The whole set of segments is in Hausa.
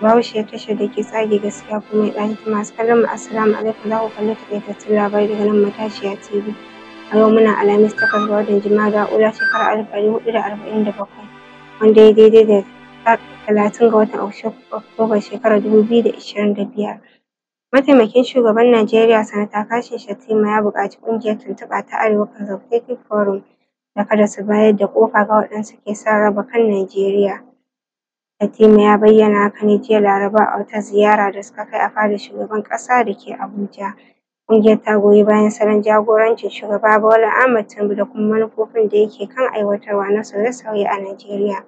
Bahaushe tashar da ke tsage gaskiya kuma ya ɗaci. Masu kallon mu assalamu alaikum, za ku kalli taƙaitattun labarai daga nan Matashiya TV. A yau muna Alhamis 8 ga watan Jumada ula shekarar 1447 wanda ya daidai da 30 ga watan Oktoba shekarar 2025. Mataimakin shugaban Najeriya Sanata Kashim Shettima ya buƙaci ƙungiyar tuntuɓa ta Arewa Consultative Forum da kada su bayar da ƙofa ga waɗanda ke son raba kan Najeriya. Shettima ya bayyana haka ne jiya Laraba a wata ziyara da suka kai a fadar shugaban ƙasa da ke Abuja. Ƙungiyar ta goyi bayan salon jagorancin Shugaba Bola Ahmed Tinubu da kuma manufofin da yake kan aiwatarwa na sauye-sauye a Najeriya.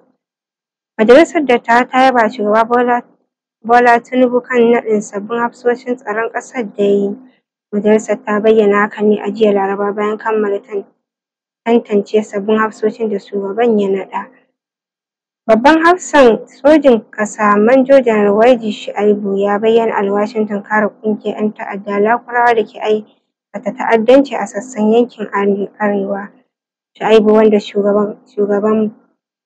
Majalisar Dattawa ta yaba wa Shugaba Bola Tinubu kan naɗin sabbin hafsoshin tsaron ƙasar da ya yi. Majalisar ta bayyana hakan ne a jiya Laraba bayan kammala tantance sabbin hafsoshin da shugaban ya naɗa. Babban hafsan sojin ƙasa Manjo Janar Warji Shu'aibu ya bayyana alwashin tunkarar ƙungiyar 'yan ta'adda Lakurawa da ke aikata ta'addanci a sassan yankin Arewa. Shu'aibu, wanda shugaban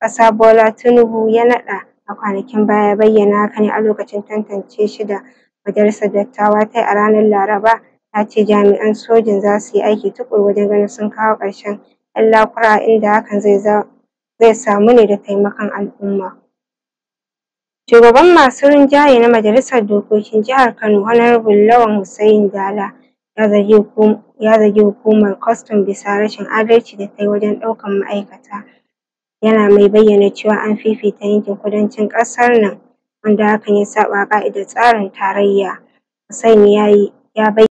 ƙasa Bola Tinubu ya naɗa a kwanakin baya, ya bayyana haka ne a lokacin tantance shi da Majalisar Dattawa ta yi a ranar Laraba. Ya ce jami'an sojin za su yi aiki tuƙuru wajen ganin sun kawo ƙarshen 'yan Lakurawa, inda hakan zai samu ne da taimakon al'umma. Shugaban masu rinjaye na Majalisar Dokokin Jihar Kano Honorable Lawan Hussaini Dala ya zargi hukumar kwastam bisa rashin adalci da ta yi wajen ɗaukar ma'aikata. Yana mai bayyana cewa an fifita yankin kudancin ƙasar nan, wanda hakan ya saɓa ƙa'idar tsarin tarayya. Hussaini ya bayyana